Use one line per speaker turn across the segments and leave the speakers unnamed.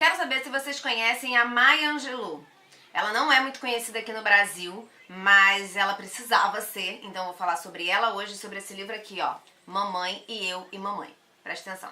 Quero saber se vocês conhecem a Maya Angelou. Ela não é muito conhecida aqui no Brasil, mas ela precisava ser, então eu vou falar sobre ela hoje, sobre esse livro aqui, ó, Mamãe e Eu e Mamãe. Presta atenção.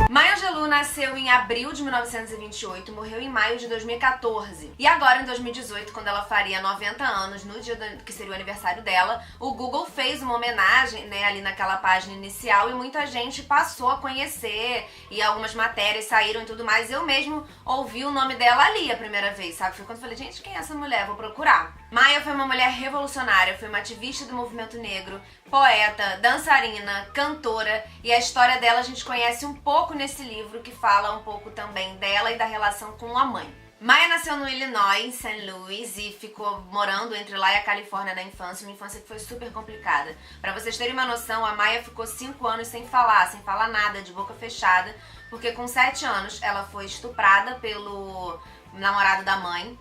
Maya Angelou nasceu em abril de 1928, morreu em maio de 2014. E agora, em 2018, quando ela faria 90 anos, no dia que seria o aniversário dela, o Google fez uma homenagem, né, ali naquela página inicial, e muita gente passou a conhecer, e algumas matérias saíram e tudo mais. Eu mesmo ouvi o nome dela ali a primeira vez, sabe? Foi quando eu falei, gente, quem é essa mulher? Vou procurar. Maya foi uma mulher revolucionária, foi uma ativista do movimento negro, poeta, dançarina, cantora, e a história dela a gente conhece um pouco nesse livro, que fala um pouco também dela e da relação com a mãe. Maya nasceu no Illinois, em St. Louis, e ficou morando entre lá e a Califórnia na infância, uma infância que foi super complicada. Pra vocês terem uma noção, a Maya ficou 5 anos sem falar nada, de boca fechada, porque com 7 anos ela foi estuprada pelo namorado da mãe.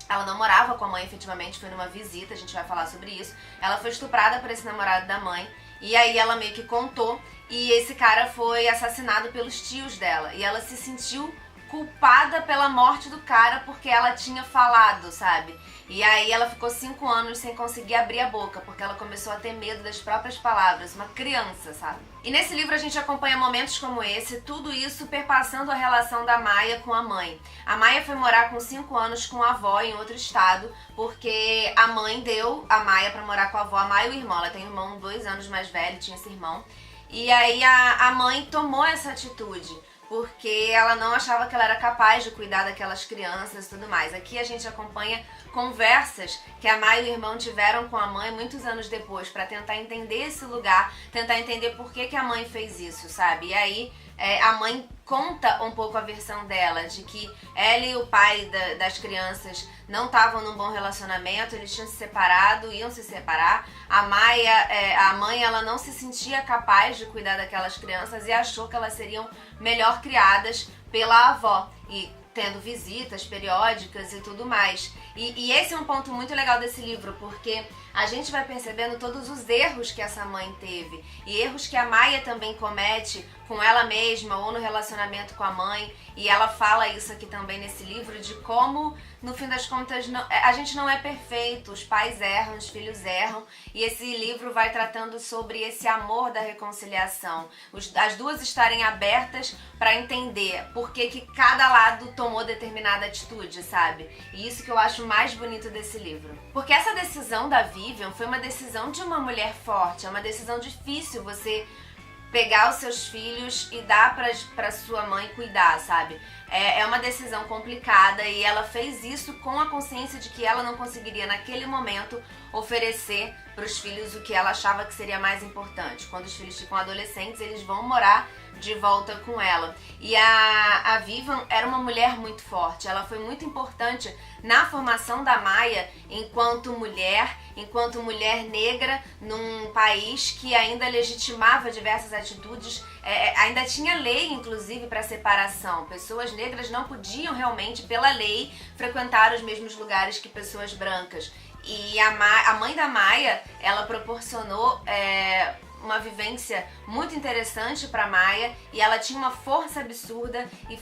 Ela não morava com a mãe efetivamente, foi numa visita, a gente vai falar sobre isso. Ela foi estuprada por esse namorado da mãe, e aí ela meio que contou, e esse cara foi assassinado pelos tios dela. E ela se sentiu culpada pela morte do cara porque ela tinha falado, sabe? E aí ela ficou 5 anos sem conseguir abrir a boca, porque ela começou a ter medo das próprias palavras, uma criança, sabe? E nesse livro a gente acompanha momentos como esse, tudo isso perpassando a relação da Maya com a mãe. A Maya foi morar com 5 anos com a avó em outro estado, porque a mãe deu a Maya pra morar com a avó, a Maya e o irmão. Ela tem um irmão 2 anos mais velho, tinha esse irmão. E aí a mãe tomou essa atitude, porque ela não achava que ela era capaz de cuidar daquelas crianças e tudo mais. Aqui a gente acompanha conversas que a Maya e o irmão tiveram com a mãe muitos anos depois, pra tentar entender esse lugar, tentar entender por que a mãe fez isso, sabe? E aí a mãe conta um pouco a versão dela, de que ela e o pai das crianças não estavam num bom relacionamento, eles tinham se separado, iam se separar. A mãe, ela não se sentia capaz de cuidar daquelas crianças e achou que elas seriam melhor criadas pela avó, e tendo visitas periódicas e tudo mais. E esse é um ponto muito legal desse livro, porque a gente vai percebendo todos os erros que essa mãe teve, e erros que a Maya também comete com ela mesma ou no relacionamento com a mãe, e ela fala isso aqui também nesse livro, de como, no fim das contas, a gente não é perfeito, os pais erram, os filhos erram, e esse livro vai tratando sobre esse amor da reconciliação, as duas estarem abertas para entender por que cada lado tomou determinada atitude, sabe? E isso que eu acho mais bonito desse livro. Porque essa decisão da Vivian foi uma decisão de uma mulher forte, é uma decisão difícil você pegar os seus filhos e dar pra sua mãe cuidar, sabe? É uma decisão complicada, e ela fez isso com a consciência de que ela não conseguiria naquele momento oferecer pros filhos o que ela achava que seria mais importante. Quando os filhos ficam adolescentes, eles vão morar de volta com ela. E a Vivian era uma mulher muito forte, ela foi muito importante na formação da Maya enquanto mulher negra, num país que ainda legitimava diversas atitudes, ainda tinha lei, inclusive, para separação. Pessoas negras não podiam realmente, pela lei, frequentar os mesmos lugares que pessoas brancas. E a mãe da Maya, ela proporcionou uma vivência muito interessante para Maya, e ela tinha uma força absurda e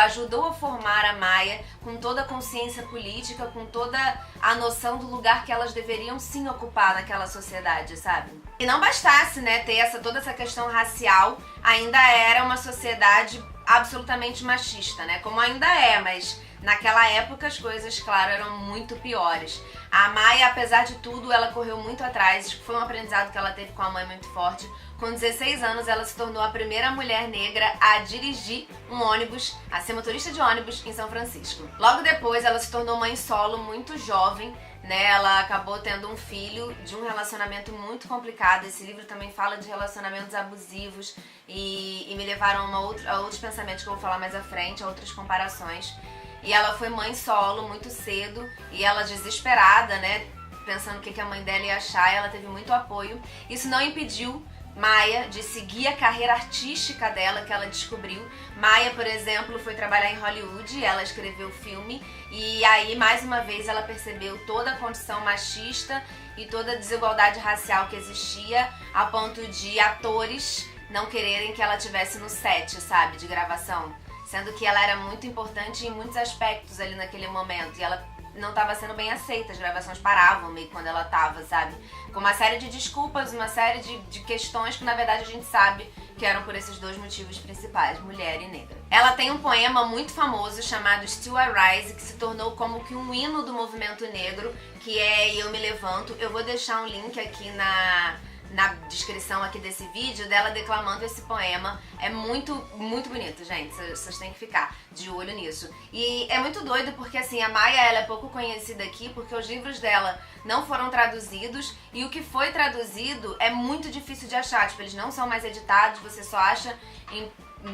ajudou a formar a Maya com toda a consciência política, com toda a noção do lugar que elas deveriam sim ocupar naquela sociedade, sabe? E não bastasse, né, ter toda essa questão racial, ainda era uma sociedade absolutamente machista, né? Como ainda é, mas naquela época as coisas, claro, eram muito piores. A Maya, apesar de tudo, ela correu muito atrás, foi um aprendizado que ela teve com a mãe muito forte. Com 16 anos, ela se tornou a primeira mulher negra a dirigir um ônibus, a ser motorista de ônibus em São Francisco. Logo depois, ela se tornou mãe solo muito jovem, né? Ela acabou tendo um filho de um relacionamento muito complicado. Esse livro também fala de relacionamentos abusivos e me levaram a outros pensamentos que eu vou falar mais à frente, a outras comparações. E ela foi mãe solo muito cedo, e ela desesperada, né, pensando o que a mãe dela ia achar, ela teve muito apoio. Isso não impediu Maya de seguir a carreira artística dela, que ela descobriu. Maya, por exemplo, foi trabalhar em Hollywood, ela escreveu filme, e aí, mais uma vez, ela percebeu toda a condição machista e toda a desigualdade racial que existia, a ponto de atores não quererem que ela tivesse no set, sabe, de gravação. Sendo que ela era muito importante em muitos aspectos ali naquele momento. E ela não estava sendo bem aceita, as gravações paravam meio quando ela tava, sabe? Com uma série de desculpas, uma série de questões que na verdade a gente sabe que eram por esses dois motivos principais, mulher e negra. Ela tem um poema muito famoso chamado Still I Rise, que se tornou como que um hino do movimento negro, que é Eu Me Levanto. Eu vou deixar um link aqui na descrição aqui desse vídeo dela declamando esse poema. É muito, muito bonito, gente. Vocês têm que ficar de olho nisso. E é muito doido porque, assim, a Maya, ela é pouco conhecida aqui porque os livros dela não foram traduzidos e o que foi traduzido é muito difícil de achar. Tipo, eles não são mais editados, você só acha em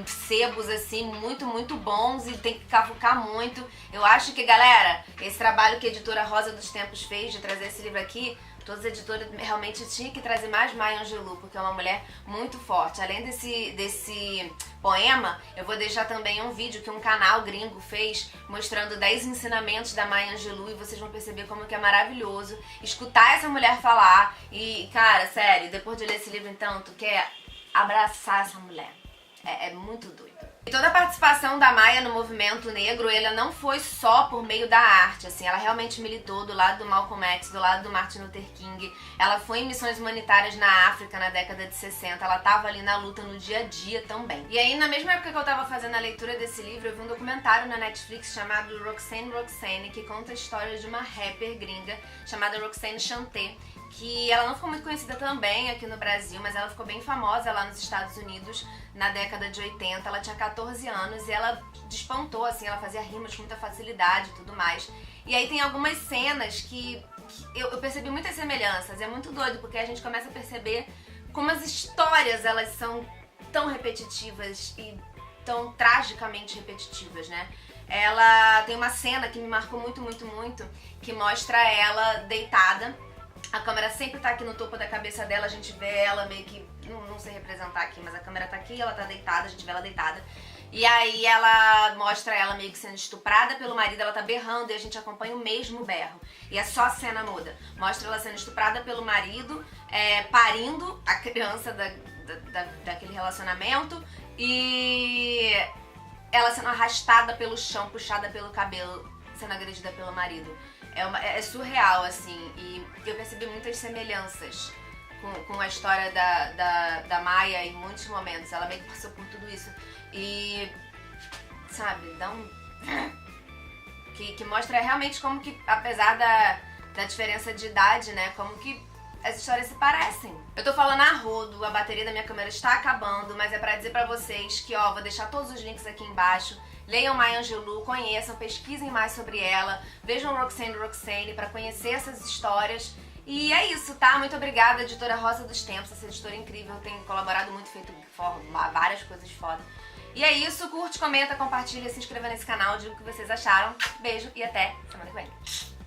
sebos, assim, muito, muito bons e tem que cavucar muito. Eu acho que, galera, esse trabalho que a editora Rosa dos Tempos fez de trazer esse livro aqui, todas as editoras realmente tinham que trazer mais Maya Angelou, porque é uma mulher muito forte. Além desse poema, eu vou deixar também um vídeo que um canal gringo fez mostrando 10 ensinamentos da Maya Angelou e vocês vão perceber como que é maravilhoso escutar essa mulher falar. E, cara, sério, depois de ler esse livro, então, tu quer abraçar essa mulher. É muito doido. E toda a participação da Maya no movimento negro, ela não foi só por meio da arte, assim, ela realmente militou do lado do Malcolm X, do lado do Martin Luther King, ela foi em missões humanitárias na África na década de 60, ela tava ali na luta no dia a dia também. E aí, na mesma época que eu tava fazendo a leitura desse livro, eu vi um documentário na Netflix chamado Roxanne, que conta a história de uma rapper gringa chamada Roxanne Shante, que ela não ficou muito conhecida também aqui no Brasil, mas ela ficou bem famosa lá nos Estados Unidos na década de 80. Ela tinha 14 anos e ela despontou, assim, ela fazia rimas com muita facilidade e tudo mais. E aí tem algumas cenas que eu percebi muitas semelhanças. É muito doido, porque a gente começa a perceber como as histórias, elas são tão repetitivas e tão tragicamente repetitivas, né? Ela tem uma cena que me marcou muito, muito, muito, que mostra ela deitada. A câmera sempre tá aqui no topo da cabeça dela, a gente vê ela meio que, não sei representar aqui, mas a câmera tá aqui, ela tá deitada, a gente vê ela deitada. E aí ela mostra ela meio que sendo estuprada pelo marido, ela tá berrando e a gente acompanha o mesmo berro. E é só a cena muda. Mostra ela sendo estuprada pelo marido, parindo a criança daquele relacionamento e ela sendo arrastada pelo chão, puxada pelo cabelo, sendo agredida pelo marido. É surreal, assim, e eu percebi muitas semelhanças com a história da Maya em muitos momentos. Ela meio que passou por tudo isso e, sabe, dá um... que mostra realmente como que, apesar da diferença de idade, né, como que as histórias se parecem. Eu tô falando a rodo, a bateria da minha câmera está acabando, mas é pra dizer pra vocês que, ó, vou deixar todos os links aqui embaixo. Leiam Maya Angelou, conheçam, pesquisem mais sobre ela, vejam Roxanne pra conhecer essas histórias. E é isso, tá? Muito obrigada, editora Rosa dos Tempos, essa editora incrível, tem colaborado muito, feito várias coisas foda. E é isso, curte, comenta, compartilha, se inscreva nesse canal, diga o que vocês acharam. Beijo e até semana que vem.